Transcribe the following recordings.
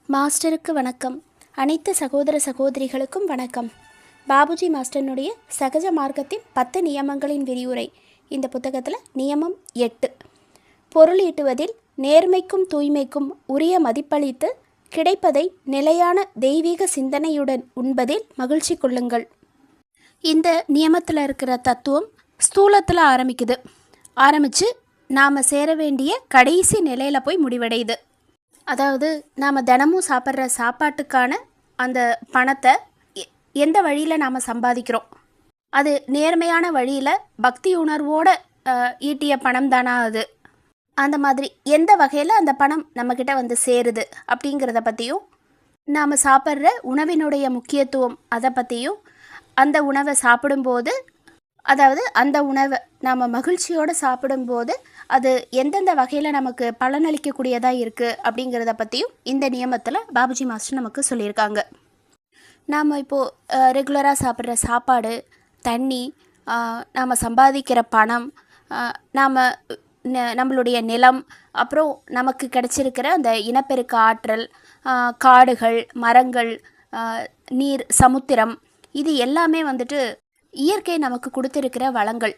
மாஸ்டருக்கு வணக்கம். அனைத்து சகோதர சகோதரிகளுக்கும் வணக்கம். பாபுஜி மாஸ்டர்னுடைய சகஜ மார்க்கத்தின் 10 நியமங்களின் விரிவுரை. இந்த புத்தகத்தில் நியமம் 8, பொருள் ஈட்டுவதில் நேர்மைக்கும் தூய்மைக்கும் உரிய மதிப்பளித்து கிடைப்பதை நிலையான தெய்வீக சிந்தனையுடன் உண்பதில் மகிழ்ச்சி கொள்ளுங்கள். இந்த நியமத்தில் இருக்கிற தத்துவம் ஸ்தூலத்தில் ஆரம்பித்து நாம் சேர வேண்டிய கடைசி நிலையில் போய் முடிவடையுது. அதாவது நாம் தினமும் சாப்பிட்ற சாப்பாட்டுக்கான அந்த பணத்தை எந்த வழியில் நாம் சம்பாதிக்கிறோம், அது நேர்மையான வழியில் பக்தி உணர்வோடு ஈட்டிய பணம் தானா, அது அந்த மாதிரி எந்த வகையில் அந்த பணம் நம்மக்கிட்ட வந்து சேருது அப்படிங்கிறத பற்றியும், நாம் சாப்பிட்ற உணவினுடைய முக்கியத்துவம் அதை பற்றியும், அந்த உணவை சாப்பிடும்போது, அதாவது அந்த உணவை நாம் மகிழ்ச்சியோடு சாப்பிடும்போது அது எந்தெந்த வகையில் நமக்கு பலனளிக்கக்கூடியதாக இருக்குது அப்படிங்கிறத பற்றியும் இந்த நியமத்தில் பாபுஜி மாஸ்டர் நமக்கு சொல்லியிருக்காங்க. நாம் இப்போது ரெகுலராக சாப்பிட்ற சாப்பாடு, தண்ணி, நாம் சம்பாதிக்கிற பணம், நம்மளுடைய நிலம், அப்புறம் நமக்கு கிடைச்சிருக்கிற அந்த இனப்பெருக்க ஆற்றல், காடுகள், மரங்கள், நீர், சமுத்திரம், இது எல்லாமே வந்துட்டு இயற்கை நமக்கு கொடுத்துருக்கிற வளங்கள்.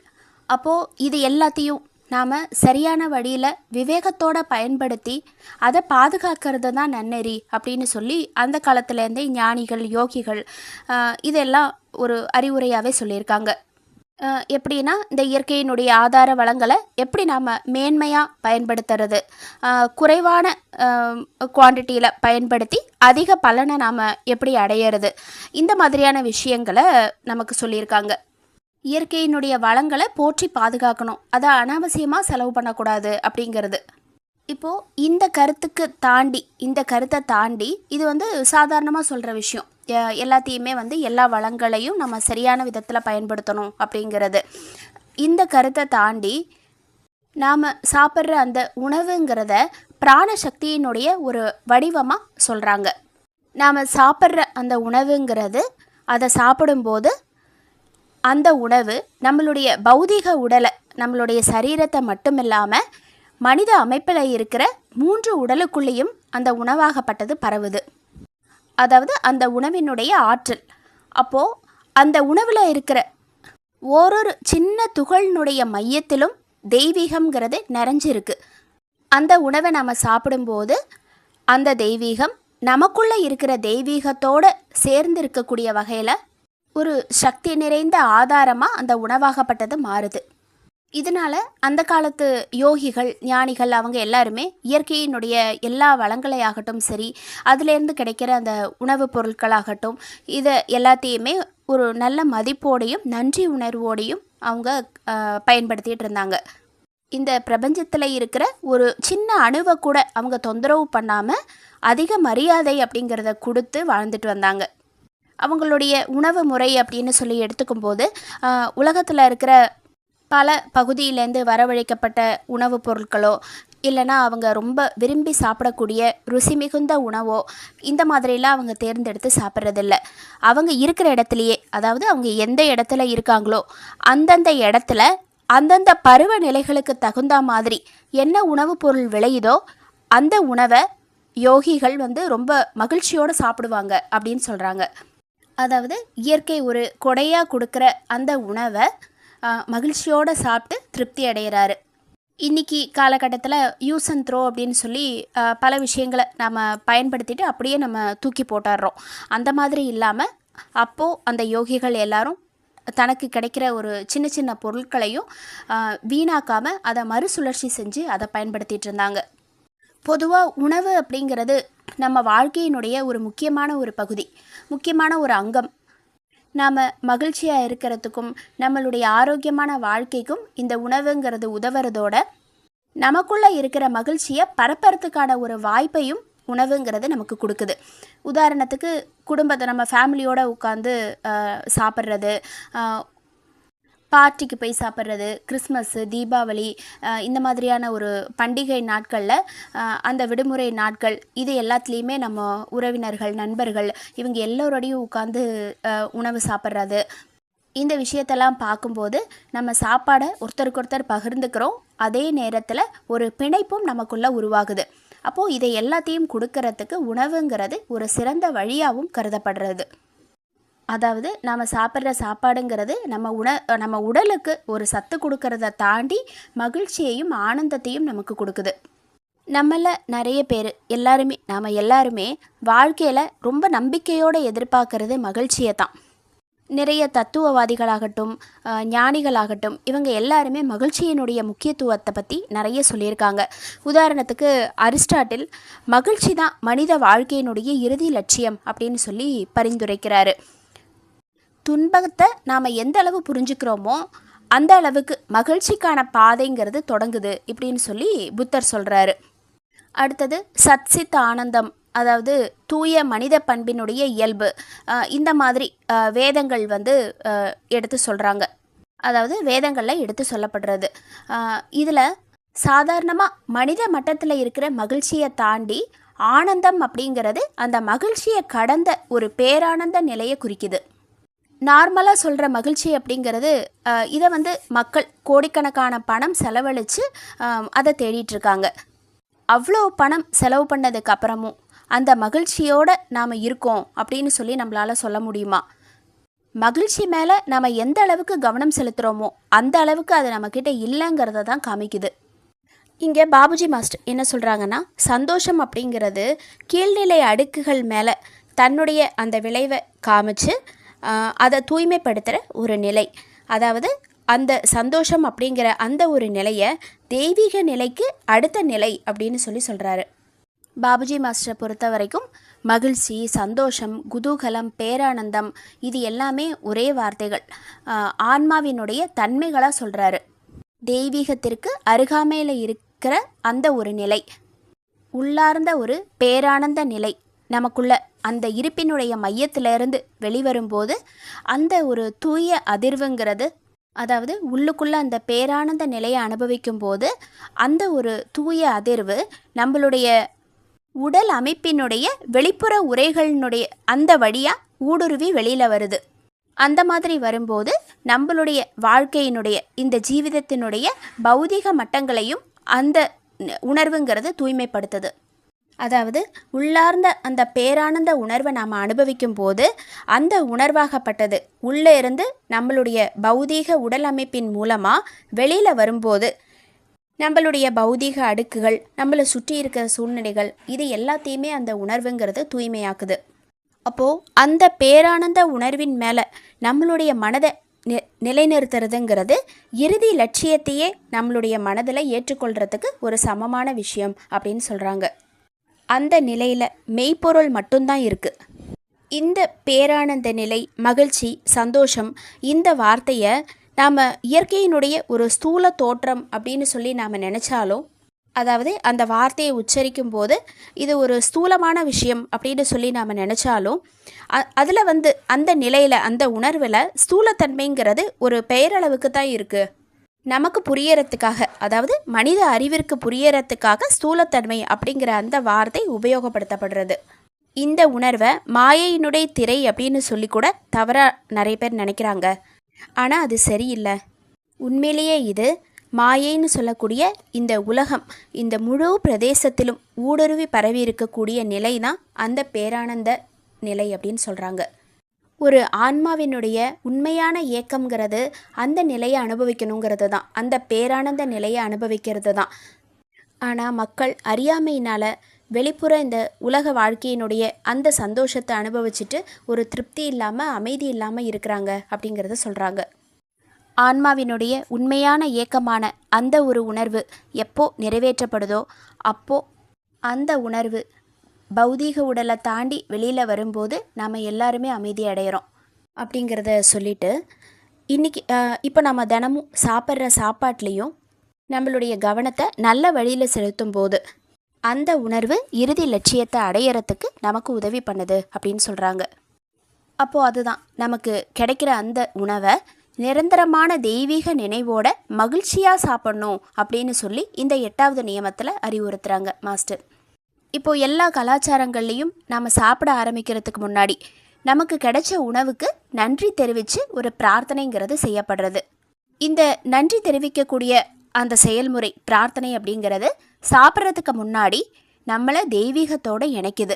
அப்போது இது எல்லாத்தையும் நாம் சரியான வழியில் விவேகத்தோடு பயன்படுத்தி அதை பாதுகாக்கிறது தான் நன்னெறி அப்படின்னு சொல்லி அந்த காலத்துலேருந்தே ஞானிகள், யோகிகள் இதெல்லாம் ஒரு அறிவுரையாகவே சொல்லியிருக்காங்க. எப்படின்னா, இந்த இயற்கையினுடைய ஆதார வளங்களை எப்படி நாம் மேன்மையாக பயன்படுத்துறது, குறைவான குவான்டிட்டியில் பயன்படுத்தி அதிக பலனை நாம் எப்படி அடையிறது, இந்த மாதிரியான விஷயங்களை நமக்கு சொல்லியிருக்காங்க. இயற்கையினுடைய வளங்களை போற்றி பாதுகாக்கணும், அதை அனாவசியமாக செலவு பண்ணக்கூடாது அப்படிங்கிறது. இப்போது இந்த கருத்தை தாண்டி இது வந்து சாதாரணமாக சொல்கிற விஷயம். எல்லாத்தையுமே வந்து எல்லா வளங்களையும் நம்ம சரியான விதத்தில் பயன்படுத்தணும் அப்படிங்கிறது. இந்த கருத்தை தாண்டி நாம் சாப்பிட்ற அந்த உணவுங்கிறத பிராணசக்தியினுடைய ஒரு வடிவமாக சொல்கிறாங்க. நாம் சாப்பிட்ற அந்த உணவுங்கிறது, அதை சாப்பிடும்போது அந்த உணவு நம்மளுடைய பௌதீக உடலை, நம்மளுடைய சரீரத்தை மட்டும் இல்லாமல் மனித அமைப்பில் இருக்கிற 3 உடலுக்குள்ளேயும் அந்த உணவாகப்பட்டது பரவுது. அதாவது அந்த உணவினுடைய ஆற்றல். அப்போது அந்த உணவில் இருக்கிற ஓரொரு சின்ன துகளினுடைய மையத்திலும் தெய்வீகம்ங்கிறது நிறைஞ்சிருக்கு. அந்த உணவை நம்ம சாப்பிடும்போது அந்த தெய்வீகம் நமக்குள்ளே இருக்கிற தெய்வீகத்தோடு சேர்ந்து இருக்கக்கூடிய வகையில் ஒரு சக்தி நிறைந்த ஆதாரமாக அந்த உணவாகப்பட்டது மாறுது. இதனால் அந்த காலத்து யோகிகள், ஞானிகள், அவங்க எல்லாருமே இயற்கையினுடைய எல்லா வளங்களையாகட்டும் சரி, அதிலேருந்து கிடைக்கிற அந்த உணவுப் பொருட்களாகட்டும், இதை எல்லாத்தையுமே ஒரு நல்ல மதிப்போடையும் நன்றி உணர்வோடையும் அவங்க பயன்படுத்திகிட்டு இருந்தாங்க. இந்த பிரபஞ்சத்தில் இருக்கிற ஒரு சின்ன அணுவை கூட அவங்க தொந்தரவு பண்ணாமல் அதிக மரியாதை அப்படிங்கிறத கொடுத்து வாழ்ந்துட்டு வந்தாங்க. அவங்களுடைய உணவு முறை அப்படின்னு சொல்லி எடுத்துக்கும்போது, உலகத்தில் இருக்கிற பல பகுதியிலேருந்து வரவழைக்கப்பட்ட உணவுப் பொருட்களோ, இல்லைனா அவங்க ரொம்ப விரும்பி சாப்பிடக்கூடிய ருசி மிகுந்த உணவோ, இந்த மாதிரிலாம் அவங்க தேர்ந்தெடுத்து சாப்பிட்றதில்ல. அவங்க இருக்கிற இடத்துலையே, அதாவது அவங்க எந்த இடத்துல இருக்காங்களோ அந்தந்த இடத்துல அந்தந்த பருவநிலைகளுக்கு தகுந்த மாதிரி என்ன உணவுப் பொருள் விளையுதோ அந்த உணவை யோகிகள் வந்து ரொம்ப மகிழ்ச்சியோடு சாப்பிடுவாங்க அப்படின்னு சொல்கிறாங்க. அதாவது இயற்கை ஒரு கொடையாக கொடுக்குற அந்த உணவை மகிழ்ச்சியோடு சாப்பிட்டு திருப்தி அடைகிறாரு. இன்றைக்கி காலகட்டத்தில் யூஸ் அண்ட் த்ரோ அப்படின்னு சொல்லி பல விஷயங்களை நம்ம பயன்படுத்திட்டு அப்படியே நம்ம தூக்கி போட்டுடுறோம். அந்த மாதிரி இல்லாமல் அப்போது அந்த யோகிகள் எல்லாரும் தனக்கு கிடைக்கிற ஒரு சின்ன சின்ன பொருட்களையும் வீணாக்காமல் அதை மறுசுழற்சி செஞ்சு அதை பயன்படுத்திகிட்டு இருந்தாங்க. பொதுவாக உணவு அப்படிங்கிறது நம்ம வாழ்க்கையினுடைய ஒரு முக்கியமான ஒரு பகுதி, முக்கியமான ஒரு அங்கம். நாம் மகிழ்ச்சியாக இருக்கிறதுக்கும் நம்மளுடைய ஆரோக்கியமான வாழ்க்கைக்கும் இந்த உணவுங்கிறது உதவுறதோட நமக்குள்ளே இருக்கிற மகிழ்ச்சியை பரப்புறதுக்கான ஒரு வாய்ப்பையும் உணவுங்கிறது நமக்கு கொடுக்குது. உதாரணத்துக்கு குடும்பத்தை நம்ம ஃபேமிலியோடு உட்காந்து சாப்பிட்றது, பார்ட்டிக்கு போய் சாப்பிட்றது, கிறிஸ்மஸ்ஸு, தீபாவளி, இந்த மாதிரியான ஒரு பண்டிகை நாட்களில், அந்த விடுமுறை நாட்கள், இது எல்லாத்துலேயுமே நம்ம உறவினர்கள், நண்பர்கள், இவங்க எல்லோரோடையும் உட்காந்து உணவு சாப்பிட்றது, இந்த விஷயத்தெல்லாம் பார்க்கும்போது நம்ம சாப்பாடை ஒருத்தருக்கு ஒருத்தர் பகிர்ந்துக்கிறோம். அதே நேரத்தில் ஒரு பிணைப்பும் நமக்குள்ளே உருவாகுது. அப்போது இதை எல்லாத்தையும் கொடுக்கறதுக்கு உணவுங்கிறது ஒரு சிறந்த வழியாகவும் கருதப்படுறது. அதாவது நாம் சாப்பிட்ற சாப்பாடுங்கிறது நம்ம உடலுக்கு ஒரு சத்து கொடுக்கறத தாண்டி மகிழ்ச்சியையும் ஆனந்தத்தையும் நமக்கு கொடுக்குது. நம்மள நிறைய பேர் நாம் எல்லாருமே வாழ்க்கையில் ரொம்ப நம்பிக்கையோடு எதிர்பார்க்கறது மகிழ்ச்சியை தான். நிறைய தத்துவவாதிகளாகட்டும் ஞானிகளாகட்டும் இவங்க எல்லாருமே மகிழ்ச்சியினுடைய முக்கியத்துவத்தை பற்றி நிறைய சொல்லியிருக்காங்க. உதாரணத்துக்கு அரிஸ்டாட்டில் மகிழ்ச்சி தான் மனித வாழ்க்கையினுடைய இறுதி லட்சியம் அப்படின்னு சொல்லி பரிந்துரைக்கிறாரு. துன்பத்தை நாம் எந்த அளவு புரிஞ்சுக்கிறோமோ அந்த அளவுக்கு மகிழ்ச்சிக்கான பாதைங்கிறது தொடங்குது இப்படின்னு சொல்லி புத்தர் சொல்கிறாரு. அடுத்தது சத்சித் ஆனந்தம், அதாவது தூய மனித பண்பினுடைய இயல்பு. இந்த மாதிரி வேதங்கள் எடுத்து சொல்கிறாங்க. அதாவது வேதங்களில் எடுத்து சொல்லப்படுறது. இதில் சாதாரணமாக மனித மட்டத்தில் இருக்கிற மகிழ்ச்சியை தாண்டி ஆனந்தம் அப்படிங்கிறது அந்த மகிழ்ச்சியை கடந்த ஒரு பேரானந்த நிலையை குறிக்குது. நார்மலாக சொல்கிற மகிழ்ச்சி அப்படிங்கிறது இதை மக்கள் கோடிக்கணக்கான பணம் செலவழித்து அதை தேடிட்டுருக்காங்க. அவ்வளோ பணம் செலவு பண்ணதுக்கு அப்புறமும் அந்த மகிழ்ச்சியோடு நாம் இருக்கோம் அப்படின்னு சொல்லி நம்மளால் சொல்ல முடியுமா? மகிழ்ச்சி மேலே நாம் எந்த அளவுக்கு கவனம் செலுத்துகிறோமோ அந்த அளவுக்கு அது நம்மக்கிட்ட இல்லைங்கிறத தான் காமிக்குது. இங்கே பாபுஜி மாஸ்டர் என்ன சொல்கிறாங்கன்னா, சந்தோஷம் அப்படிங்கிறது கீழ்நிலை அடுக்குகள் மேலே தன்னுடைய அந்த விளைவை காமிச்சு அதை தூய்மைப்படுத்துகிற ஒரு நிலை. அதாவது அந்த சந்தோஷம் அப்படிங்கிற அந்த ஒரு நிலையை தெய்வீக நிலைக்கு அடுத்த நிலை அப்படின்னு சொல்கிறாரு. பாபுஜி மாஸ்டரை பொறுத்த வரைக்கும் மகிழ்ச்சி, சந்தோஷம், குதூகலம், பேரானந்தம் இது எல்லாமே ஒரே வார்த்தைகள், ஆன்மாவினுடைய தன்மைகளாக சொல்கிறாரு. தெய்வீகத்திற்கு அருகாமையில் இருக்கிற அந்த ஒரு நிலை, உள்ளார்ந்த ஒரு பேரானந்த நிலை நமக்குள்ள அந்த இருப்பினுடைய மையத்திலிருந்து வெளிவரும்போது அந்த ஒரு தூய அதிர்வுங்கிறது, அதாவது உள்ளுக்குள்ளே அந்த பேரானந்த நிலையை அனுபவிக்கும் போது அந்த ஒரு தூய அதிர்வு நம்மளுடைய உடல் அமைப்பினுடைய வெளிப்புற உரைகளினுடைய அந்த வழியாக ஊடுருவி வெளியில் வருது. அந்த மாதிரி வரும்போது நம்மளுடைய வாழ்க்கையினுடைய இந்த ஜீவிதத்தினுடைய பௌதிக மட்டங்களையும் அந்த உணர்வுங்கிறது தூய்மைப்படுத்துது. அதாவது உள்ளார்ந்த அந்த பேரானந்த உணர்வை நாம் அனுபவிக்கும் போது அந்த உணர்வாகப்பட்டது உள்ளே இருந்து நம்மளுடைய பௌதீக உடல் அமைப்பின் மூலமாக வெளியில் வரும்போது நம்மளுடைய பௌதீக அடுக்குகள், நம்மளை சுற்றி இருக்கிற சூழ்நிலைகள் இது எல்லாத்தையுமே அந்த உணர்வுங்கிறது தூய்மையாக்குது. அப்போது அந்த பேரானந்த உணர்வின் மேலே நம்மளுடைய மனதை நிலைநிறுத்துறதுங்கிறது இறுதி லட்சியத்தையே நம்மளுடைய மனதில் ஏற்றுக்கொள்கிறதுக்கு ஒரு சமமான விஷயம் அப்படின்னு சொல்கிறாங்க. அந்த நிலையில் மெய்ப்பொருள் மட்டும்தான் இருக்குது. இந்த பேரானந்த நிலை, மகிழ்ச்சி, சந்தோஷம் இந்த வார்த்தையை நாம் இயற்கையினுடைய ஒரு ஸ்தூல தோற்றம் அப்படின்னு சொல்லி நாம் நினச்சாலும், அதாவது அந்த வார்த்தையை உச்சரிக்கும் போது இது ஒரு ஸ்தூலமான விஷயம் அப்படின்னு சொல்லி நாம் நினச்சாலும் அதில் அந்த நிலையில் அந்த உணர்வில் ஸ்தூலத்தன்மைங்கிறது ஒரு பெயரளவுக்கு தான் இருக்குது. நமக்கு புரியறதுக்காக, அதாவது மனித அறிவிற்கு புரியறதுக்காக ஸ்தூலத்தன்மை அப்படிங்கிற அந்த வார்த்தை உபயோகப்படுத்தப்படுறது. இந்த உணர்வை மாயையினுடைய திரை அப்படின்னு சொல்லி கூட தவறாக நிறைய பேர் நினைக்கிறாங்க. ஆனால் அது சரியில்லை. உண்மையிலேயே இது மாயைன்னு சொல்லக்கூடிய இந்த உலகம், இந்த முழு பிரதேசத்திலும் ஊடுருவி பரவி இருக்கக்கூடிய நிலை தான் அந்த பேரானந்த நிலை அப்படின்னு சொல்கிறாங்க. ஒரு ஆன்மாவினுடைய உண்மையான ஏக்கம்ங்கிறது அந்த நிலையை அனுபவிக்கணுங்கிறது தான், அந்த பேரானந்த நிலையை அனுபவிக்கிறது தான். ஆனால் மக்கள் அறியாமையினால் வெளிப்புற இந்த உலக வாழ்க்கையினுடைய அந்த சந்தோஷத்தை அனுபவிச்சுட்டு ஒரு திருப்தி இல்லாமல் அமைதி இல்லாமல் இருக்கிறாங்க அப்படிங்கிறத சொல்கிறாங்க. ஆன்மாவினுடைய உண்மையான ஏக்கமான அந்த ஒரு உணர்வு எப்போ நிறைவேற்றப்படுதோ அப்போது அந்த உணர்வு பௌதீக உடலை தாண்டி வெளியில் வரும்போது நாம் எல்லாருமே அமைதி அடைகிறோம் அப்படிங்கிறத சொல்லிவிட்டு, இப்போ நம்ம தினமும் சாப்பிட்ற சாப்பாட்லேயும் நம்மளுடைய கவனத்தை நல்ல வழியில் செலுத்தும் போது அந்த உணர்வு இறுதி லட்சியத்தை அடையிறதுக்கு நமக்கு உதவி பண்ணுது அப்படின்னு சொல்கிறாங்க. அப்போது அதுதான் நமக்கு கிடைக்கிற அந்த உணவை நிரந்தரமான தெய்வீக நினைவோட மகிழ்ச்சியாக சாப்பிட்ணும் அப்படின்னு சொல்லி இந்த 8வது நியமத்தில் அறிவுறுத்துகிறாங்க மாஸ்டர். இப்போது எல்லா கலாச்சாரங்கள்லேயும் நாம் சாப்பிட ஆரம்பிக்கிறதுக்கு முன்னாடி நமக்கு கிடைச்ச உணவுக்கு நன்றி தெரிவித்து ஒரு பிரார்த்தனைங்கிறது செய்யப்படுறது. இந்த நன்றி தெரிவிக்கக்கூடிய அந்த செயல்முறை பிரார்த்தனை அப்படிங்கிறது சாப்பிட்றதுக்கு முன்னாடி நம்மளை தெய்வீகத்தோடு இணைக்குது.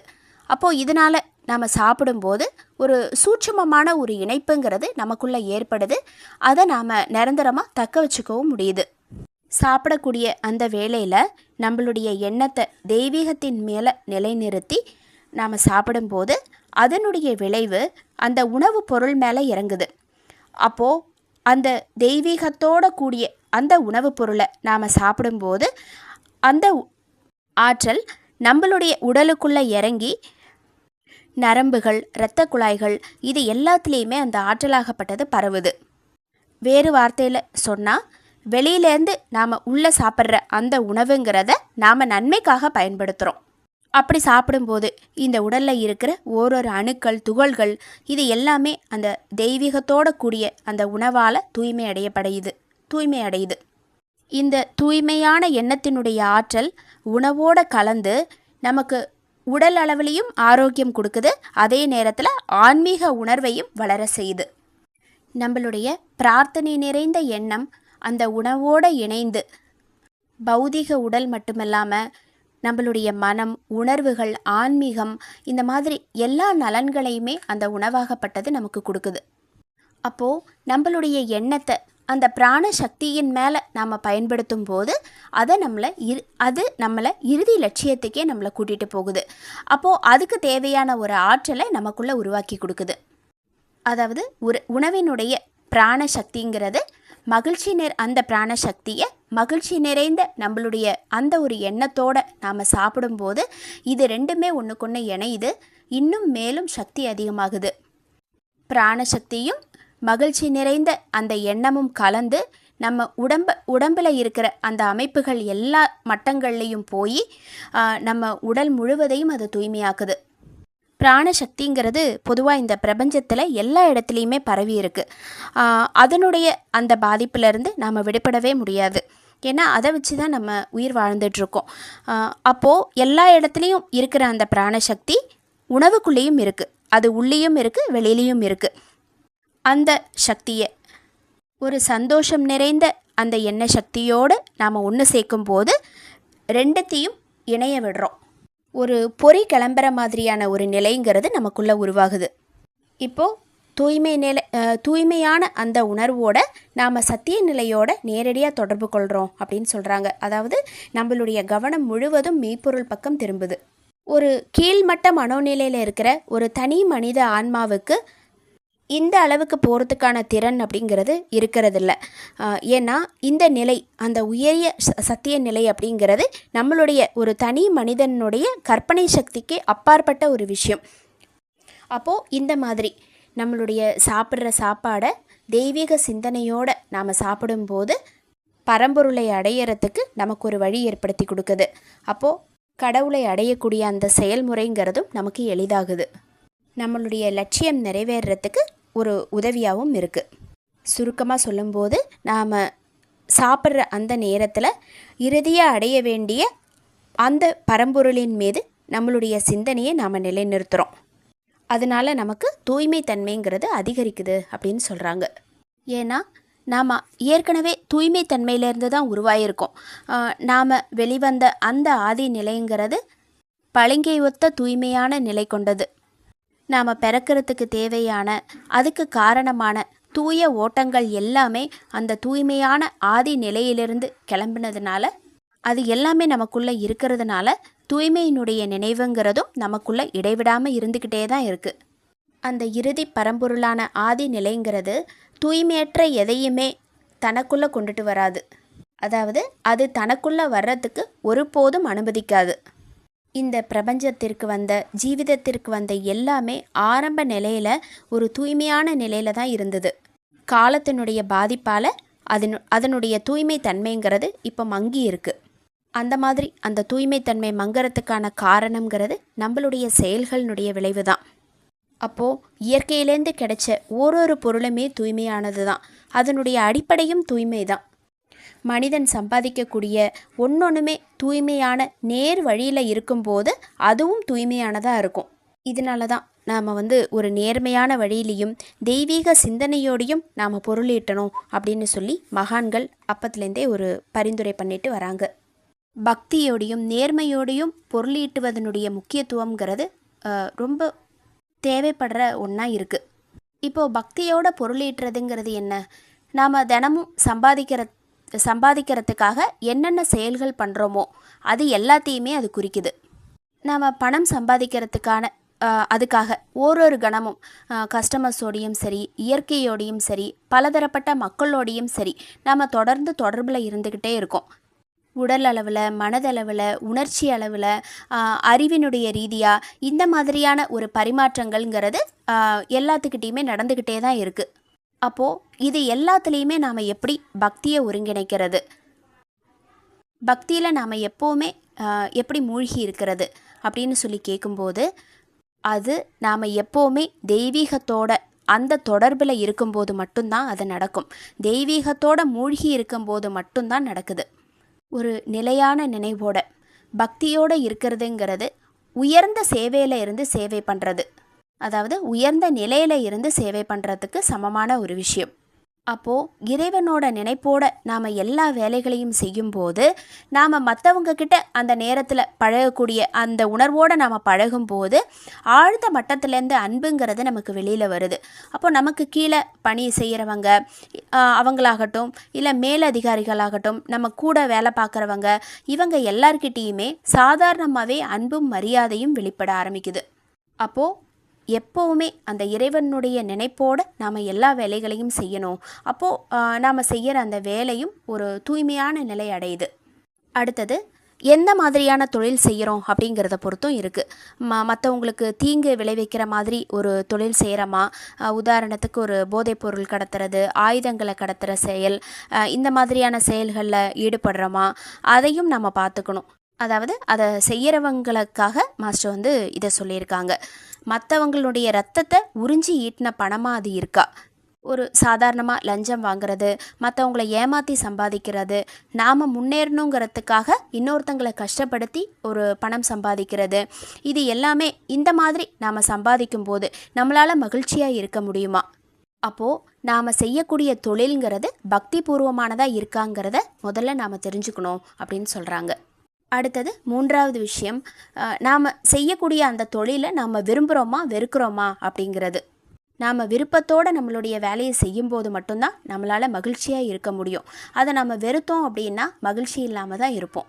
அப்போது இதனால் நம்ம சாப்பிடும்போது ஒரு சூட்சுமமான ஒரு இணைப்புங்கிறது நமக்குள்ளே ஏற்படுது. அதை நாம் நிரந்தரமாக தக்க வச்சுக்கவும் முடியுது. சாப்பிடக்கூடிய அந்த வேளையில் நம்மளுடைய எண்ணத்தை தெய்வீகத்தின் மேலே நிலைநிறுத்தி நாம் சாப்பிடும்போது அதனுடைய விளைவு அந்த உணவு பொருள் மேலே இறங்குது. அப்போது அந்த தெய்வீகத்தோடு கூடிய அந்த உணவுப் பொருளை நாம் சாப்பிடும்போது அந்த ஆற்றல் நம்மளுடைய உடலுக்குள்ளே இறங்கி நரம்புகள், இரத்த குழாய்கள், இது எல்லாத்துலேயுமே அந்த ஆற்றலாகப்பட்டது பரவுது. வேறு வார்த்தையில் சொன்னால், வெளியிலேருந்து நாம் உள்ளே சாப்பிட்ற அந்த உணவுங்கிறத நாம் நன்மைக்காக பயன்படுத்துகிறோம். அப்படி சாப்பிடும்போது இந்த உடலில் இருக்கிற ஓரொரு அணுக்கள், துகள்கள், இது எல்லாமே அந்த தெய்வீகத்தோடு கூடிய அந்த உணவால் தூய்மை அடையுது. இந்த தூய்மையான எண்ணத்தினுடைய ஆற்றல் உணவோடு கலந்து நமக்கு உடல் அளவிலையும் ஆரோக்கியம் கொடுக்குது. அதே நேரத்தில் ஆன்மீக உணர்வையும் வளர செய்யுது. நம்மளுடைய பிரார்த்தனை நிறைந்த எண்ணம் அந்த உணவோடு இணைந்து பௌதிக உடல் மட்டுமில்லாமல் நம்மளுடைய மனம், உணர்வுகள், ஆன்மீகம், இந்த மாதிரி எல்லா நலன்களையுமே அந்த உணவாகப்பட்டது நமக்கு கொடுக்குது. அப்போது நம்மளுடைய எண்ணத்தை அந்த பிராண சக்தியின் மேலே நாம் பயன்படுத்தும் போது அது நம்மளை இறுதி லட்சியத்துக்கே நம்மளை கூட்டிகிட்டு போகுது. அப்போது அதுக்கு தேவையான ஒரு ஆற்றலை நமக்குள்ளே உருவாக்கி கொடுக்குது. அதாவது உணவினுடைய பிராண சக்திங்கிறது அந்த பிராண சக்தியை மகிழ்ச்சி நிறைந்த நம்மளுடைய அந்த ஒரு எண்ணத்தோடு நாம் சாப்பிடும்போது இது ரெண்டுமே ஒன்றுக்கொன்று இணையுது. இன்னும் மேலும் சக்தி அதிகமாகுது. பிராணசக்தியும் மகிழ்ச்சி நிறைந்த அந்த எண்ணமும் கலந்து நம்ம உடம்பில் இருக்கிற அந்த அமைப்புகள் எல்லா மட்டங்கள்லேயும் போய் நம்ம உடல் முழுவதையும் அது தூய்மையாக்குது. பிராணசக்திங்கிறது பொதுவாக இந்த பிரபஞ்சத்தில் எல்லா இடத்துலையுமே பரவி இருக்குது. அதனுடைய அந்த பாதிப்பிலிருந்து நாம் விடுபடவே முடியாது. ஏன்னா அதை வச்சு தான் நம்ம உயிர் வாழ்ந்துட்டுருக்கோம். அப்போது எல்லா இடத்துலையும் இருக்கிற அந்த பிராணசக்தி உணவுக்குள்ளேயும் இருக்குது. அது உள்ளேயும் இருக்குது, வெளியிலையும் இருக்குது. அந்த சக்தியை ஒரு சந்தோஷம் நிறைந்த அந்த எண்ணெய் சக்தியோடு நாம் ஒன்று சேர்க்கும்போது ரெண்டுத்தையும் இணைய விடுறோம். ஒரு பொறி கிளம்புற மாதிரியான ஒரு நிலைங்கிறது நமக்குள்ளே உருவாகுது. இப்போது தூய்மையான அந்த உணர்வோட நாம் சத்திய நிலையோட நேரடியாக தொடர்பு கொள்கிறோம் அப்படின்னு சொல்கிறாங்க. அதாவது நம்மளுடைய கவனம் முழுவதும் மெய்ப்பொருள் பக்கம் திரும்புது. ஒரு கீழ்மட்ட மனோநிலையில் இருக்கிற ஒரு தனி மனித ஆன்மாவுக்கு இந்த அளவுக்கு போகிறதுக்கான திறன் அப்படிங்கிறது இருக்கிறதில்ல. ஏன்னா இந்த நிலை, அந்த உயரிய சத்திய நிலை அப்படிங்கிறது நம்மளுடைய ஒரு தனி மனிதனுடைய கற்பனை சக்திக்கு அப்பாற்பட்ட ஒரு விஷயம். அப்போது இந்த மாதிரி நம்மளுடைய சாப்பிட்ற சாப்பாடை தெய்வீக சிந்தனையோடு நாம் சாப்பிடும்போது பரம்பொருளை அடையிறதுக்கு நமக்கு ஒரு வழி ஏற்படுத்தி கொடுக்குது. அப்போது கடவுளை அடையக்கூடிய அந்த செயல்முறைங்கிறதும் நமக்கு எளிதாகுது. நம்மளுடைய லட்சியம் நிறைவேறத்துக்கு ஒரு உதவியாகவும் இருக்குது. சுருக்கமாக சொல்லும்போது நாம் சாப்பிட்ற அந்த நேரத்தில் இறுதியாக அடைய வேண்டிய அந்த பரம்பொருளின் மீது நம்மளுடைய சிந்தனையை நாம் நிலைநிறுத்துகிறோம். அதனால் நமக்கு தூய்மை தன்மைங்கிறது அதிகரிக்குது அப்படின்னு சொல்கிறாங்க. ஏன்னா நாம் ஏற்கனவே தூய்மை தன்மையிலேருந்து தான் உருவாயிருக்கோம். நாம் வெளிவந்த அந்த ஆதி நிலைங்கிறது பளிங்கை ஒத்த தூய்மையான நிலை கொண்டது. நாம் பிறக்கிறதுக்கு தேவையான அதுக்கு காரணமான தூய ஓட்டங்கள் எல்லாமே அந்த தூய்மையான ஆதி நிலையிலிருந்து கிளம்பினதுனால அது எல்லாமே நமக்குள்ளே இருக்கிறதுனால தூய்மையினுடைய நினைவுங்கிறதும் நமக்குள்ளே இடைவிடாமல் இருந்துக்கிட்டே தான் இருக்குது. அந்த இறுதி பரம்பொருளான ஆதி நிலைங்கிறது தூய்மையற்ற எதையுமே தனக்குள்ளே கொண்டுட்டு வராது. அதாவது அது தனக்குள்ளே வர்றதுக்கு ஒருபோதும் அனுமதிக்காது. இந்த பிரபஞ்சத்திற்கு வந்த ஜீவிதத்திற்கு வந்த எல்லாமே ஆரம்ப நிலையில் ஒரு தூய்மையான நிலையில் தான் இருந்தது. காலத்தினுடைய பாதிப்பால் அதனுடைய தூய்மை தன்மைங்கிறது இப்போ மங்கி இருக்குது. அந்த மாதிரி அந்த தூய்மை தன்மை மங்கறதுக்கான காரணங்கிறது நம்மளுடைய செயல்களினுடைய விளைவு தான். அப்போது இயற்கையிலேருந்து கிடைச்ச ஓரொரு பொருளுமே தூய்மையானது தான். அதனுடைய அடிப்படையும் தூய்மை தான். மனிதன் சம்பாதிக்கக்கூடிய ஒன்றொன்றுமே தூய்மையான நேர் வழியில் இருக்கும்போது அதுவும் தூய்மையானதாக இருக்கும். இதனால தான் நாம் ஒரு நேர்மையான வழியிலையும் தெய்வீக சிந்தனையோடையும் நாம் பொருளீட்டணும் அப்படின்னு சொல்லி மகான்கள் அப்பத்துலேருந்தே ஒரு பரிந்துரை பண்ணிட்டு வராங்க. பக்தியோடையும் நேர்மையோடையும் பொருளீட்டுவதனுடைய முக்கியத்துவங்கிறது ரொம்ப தேவைப்படுற ஒன்றா இருக்குது. இப்போது பக்தியோட பொருளீட்டுறதுங்கிறது என்ன? நாம் தினமும் சம்பாதிக்கிறதுக்காக என்னென்ன செயல்கள் பண்ணுறோமோ அது எல்லாத்தையுமே அது குறிக்குது. நாம் பணம் சம்பாதிக்கிறதுக்கான அதுக்காக ஒரு கணமும் கஸ்டமர்ஸோடையும் சரி, இயற்கையோடையும் சரி, பலதரப்பட்ட மக்களோடையும் சரி நாம் தொடர்ந்து தொடர்பில் இருந்துக்கிட்டே இருக்கோம். உடல் அளவில், மனதளவில், உணர்ச்சி அளவில், அறிவினுடைய ரீதியாக இந்த மாதிரியான ஒரு பரிமாற்றங்கள்ங்கிறது எல்லாத்துக்கிட்டேயுமே நடந்துக்கிட்டே தான் இருக்குது. அப்போது இது எல்லாத்துலேயுமே நாம் எப்படி பக்தியை ஒருங்கிணைக்கிறது, பக்தியில் நாம் எப்போவுமே எப்படி மூழ்கி இருக்கிறது அப்படின்னு சொல்லி கேட்கும்போது, அது நாம் எப்போவுமே தெய்வீகத்தோட அந்த தொடர்பில் இருக்கும்போது மட்டும்தான் அது நடக்கும். தெய்வீகத்தோட மூழ்கி இருக்கும்போது மட்டும்தான் நடக்குது. ஒரு நிலையான நினைவோட பக்தியோடு இருக்கிறதுங்கிறது உயர்ந்த சேவையில் இருந்து சேவை பண்ணுறது, அதாவது உயர்ந்த நிலையில் இருந்து சேவை பண்ணுறதுக்கு சமமான ஒரு விஷயம். அப்போது இறைவனோட நினைப்போட நாம் எல்லா வேலைகளையும் செய்யும்போது நாம் மற்றவங்க கிட்ட அந்த நேரத்தில் பழகக்கூடிய அந்த உணர்வோடு நாம் பழகும்போது ஆழ்ந்த மட்டத்திலேருந்து அன்புங்கிறது நமக்கு வெளியில் வருது. அப்போது நமக்கு கீழே பணி செய்கிறவங்க அவங்களாகட்டும், இல்லை மேலதிகாரிகளாகட்டும், நம்ம கூட வேலை பார்க்குறவங்க, இவங்க எல்லார்கிட்டேயுமே சாதாரணமாகவே அன்பும் மரியாதையும் வெளிப்பட ஆரம்பிக்குது. அப்போது எப்போவுமே அந்த இறைவனுடைய நினைப்போடு நாம் எல்லா வேலைகளையும் செய்யணும். அப்போது நாம் செய்கிற அந்த வேலையும் ஒரு தூய்மையான நிலை அடையுது. அடுத்தது, எந்த மாதிரியான தொழில் செய்கிறோம் அப்படிங்கிறத பொறுத்தும் இருக்குது. மற்றவங்களுக்கு தீங்கு விளைவிக்கிற மாதிரி ஒரு தொழில் செய்கிறோமா, உதாரணத்துக்கு ஒரு போதைப்பொருள் கடத்துறது, ஆயுதங்களை கடத்துகிற செயல், இந்த மாதிரியான செயல்களில் ஈடுபடுறோமா, அதையும் நம்ம பார்த்துக்கணும். அதாவது அதை செய்கிறவங்களுக்காக மாஸ்டர் இதை சொல்லியிருக்காங்க. மற்றவங்களுடைய ரத்தத்தை உறிஞ்சி ஈட்டின பணமாக அது இருக்கா? ஒரு சாதாரணமாக லஞ்சம் வாங்குறது, மற்றவங்களை ஏமாற்றி சம்பாதிக்கிறது, நாம் முன்னேறணுங்கிறதுக்காக இன்னொருத்தங்களை கஷ்டப்படுத்தி ஒரு பணம் சம்பாதிக்கிறது, இது எல்லாமே இந்த மாதிரி நாம் சம்பாதிக்கும் போது நம்மளால் மகிழ்ச்சியாக இருக்க முடியுமா? அப்போது நாம் செய்யக்கூடிய தொழில்ங்கிறது பக்தி பூர்வமானதாக இருக்காங்கிறத முதல்ல நாம் தெரிஞ்சுக்கணும் அப்படின்னு சொல்கிறாங்க. அடுத்தது, மூன்றாவது விஷயம், நாம் செய்யக்கூடிய அந்த தொழிலை நாம் விரும்புகிறோமா வெறுக்கிறோமா அப்படிங்கிறது. நாம் விருப்பத்தோடு நம்மளுடைய வேலையை செய்யும்போது மட்டும்தான் நம்மளால் மகிழ்ச்சியாக இருக்க முடியும். அதை நம்ம வெறுத்தோம் அப்படின்னா மகிழ்ச்சி இல்லாமல் தான் இருப்போம்.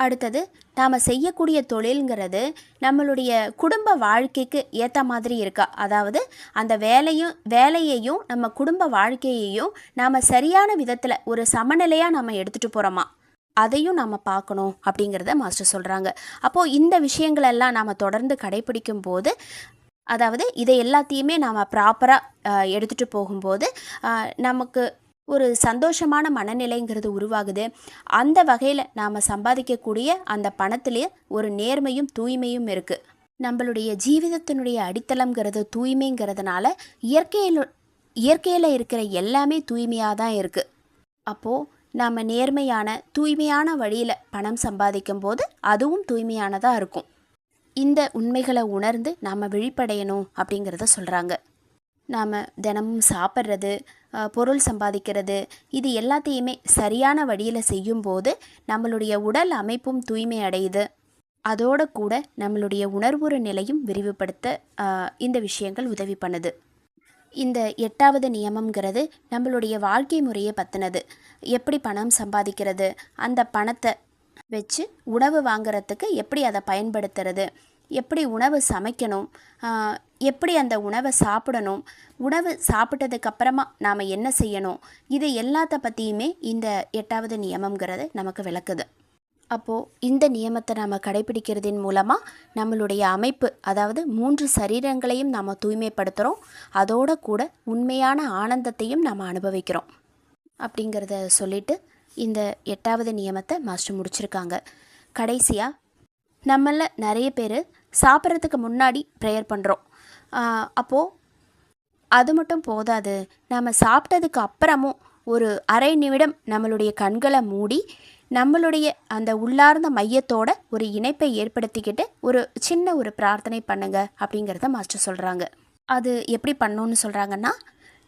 அடுத்தது, நாம் செய்யக்கூடிய தொழில்ங்கிறது நம்மளுடைய குடும்ப வாழ்க்கைக்கு ஏற்ற மாதிரி இருக்கா? அதாவது அந்த வேலையையும் நம்ம குடும்ப வாழ்க்கையையும் நாம் சரியான விதத்தில் ஒரு சமநிலையாக நம்ம எடுத்துகிட்டு போகிறோமா, அதையும் நாம் பார்க்கணும் அப்படிங்கிறத மாஸ்டர் சொல்கிறாங்க. அப்போது இந்த விஷயங்களெல்லாம் நாம் தொடர்ந்து கடைப்பிடிக்கும் போது, அதாவது இதை எல்லாத்தையுமே நாம் ப்ராப்பராக எடுத்துகிட்டு போகும்போது நமக்கு ஒரு சந்தோஷமான மனநிலைங்கிறது உருவாகுது. அந்த வகையில் நாம் சம்பாதிக்கக்கூடிய அந்த பணத்திலேயே ஒரு நேர்மையும் தூய்மையும் இருக்குது. நம்மளுடைய ஜீவிதத்தினுடைய அடித்தளம்ங்கிறது தூய்மைங்கிறதுனால இயற்கையில் இருக்கிற எல்லாமே தூய்மையாக தான் இருக்குது. அப்போது நாம் நேர்மையான தூய்மையான வழியில் பணம் சம்பாதிக்கும் போது அதுவும் தூய்மையானதாக இருக்கும். இந்த உண்மைகளை உணர்ந்து நாம் விழிப்படையணும் அப்படிங்கிறத சொல்கிறாங்க. நாம் தினமும் சாப்பிட்றது, பொருள் சம்பாதிக்கிறது, இது எல்லாத்தையுமே சரியான வழியில் செய்யும்போது நம்மளுடைய உடல் அமைப்பும் தூய்மை அடையுது. அதோடு கூட நம்மளுடைய உணர்வுற நிலையும் விரிவுபடுத்த இந்த விஷயங்கள் உதவி பண்ணுது. இந்த 8வது நியமம்ங்கிறது நம்மளுடைய வாழ்க்கை முறையை பற்றினது. எப்படி பணம் சம்பாதிக்கிறது, அந்த பணத்தை வச்சு உணவு வாங்குறதுக்கு எப்படி அதை பயன்படுத்துறது, எப்படி உணவு சமைக்கணும், எப்படி அந்த உணவை சாப்பிடணும், உணவு சாப்பிட்டதுக்கப்புறமா நாம் என்ன செய்யணும், இது எல்லாத்த பற்றியுமே இந்த 8வது நியமம்ங்கிறது நமக்கு விளக்குது. அப்போது இந்த நியமத்தை நாம் கடைபிடிக்கிறதின் மூலமாக நம்மளுடைய அமைப்பு, அதாவது 3 சரீரங்களையும் நாம் தூய்மைப்படுத்துகிறோம். அதோடு கூட உண்மையான ஆனந்தத்தையும் நாம் அனுபவிக்கிறோம் அப்படிங்கிறத சொல்லிட்டு இந்த 8வது நியமத்தை மாஸ்டர் முடிச்சிருக்காங்க. கடைசியாக, நம்மள நிறைய பேர் சாப்பிட்றதுக்கு முன்னாடி ப்ரேயர் பண்ணுறோம். அப்போது அது மட்டும் போதாது, நம்ம சாப்பிட்டதுக்கு அப்புறமும் ஒரு அரை நிமிடம் நம்மளுடைய கண்களை மூடி நம்மளுடைய அந்த உள்ளார்ந்த மையத்தோட ஒரு இணைப்பை ஏற்படுத்திக்கிட்டு ஒரு சின்ன ஒரு பிரார்த்தனை பண்ணுங்க அப்படிங்கிறத மாஸ்டர் சொல்கிறாங்க. அது எப்படி பண்ணணும்னு சொல்கிறாங்கன்னா,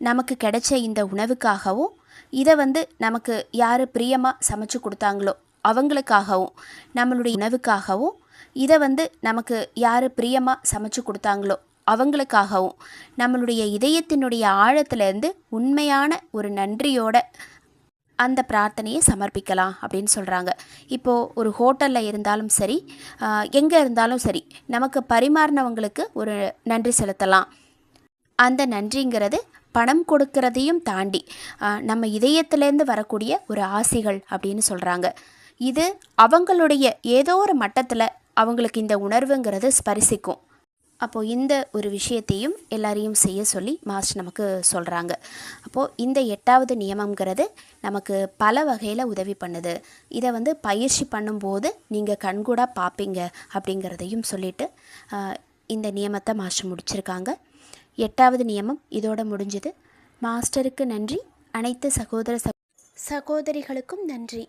நமக்கு கிடைச்ச இந்த உணவுக்காகவும் இதை நமக்கு யார் பிரியமாக சமைச்சு கொடுத்தாங்களோ அவங்களுக்காகவும் நம்மளுடைய உணவுக்காகவும் இதை நமக்கு யார் பிரியமாக சமைச்சு கொடுத்தாங்களோ அவங்களுக்காகவும் நம்மளுடைய இதயத்தினுடைய ஆழத்திலேருந்து உண்மையான ஒரு நன்றியோட அந்த பிரார்த்தனையை சமர்ப்பிக்கலாம் அப்படின்னு சொல்கிறாங்க. இப்போது ஒரு ஹோட்டலில் இருந்தாலும் சரி, எங்கே இருந்தாலும் சரி, நமக்கு பரிமாறினவங்களுக்கு ஒரு நன்றி செலுத்தலாம். அந்த நன்றிங்கிறது பணம் கொடுக்கறதையும் தாண்டி நம்ம இதயத்திலேருந்து வரக்கூடிய ஒரு ஆசைகள் அப்படின்னு சொல்கிறாங்க. இது அவங்களுடைய ஏதோ ஒரு மட்டத்தில் அவங்களுக்கு இந்த உணர்வுங்கிறது ஸ்பரிசிக்கும். அப்போது இந்த ஒரு விஷயத்தையும் எல்லாரையும் செய்ய சொல்லி மாஸ்டர் நமக்கு சொல்கிறாங்க. அப்போது இந்த 8வது நியமங்கிறது நமக்கு பல வகையில் உதவி பண்ணுது. இதை பயிற்சி பண்ணும்போது நீங்கள் கண்கூடாக பார்ப்பீங்க அப்படிங்கிறதையும் சொல்லிவிட்டு இந்த நியமத்தை மாஸ்டர் முடிச்சிருக்காங்க. 8வது நியமம் இதோட முடிஞ்சுது. மாஸ்டருக்கு நன்றி. அனைத்து சகோதரிகளுக்கும் நன்றி.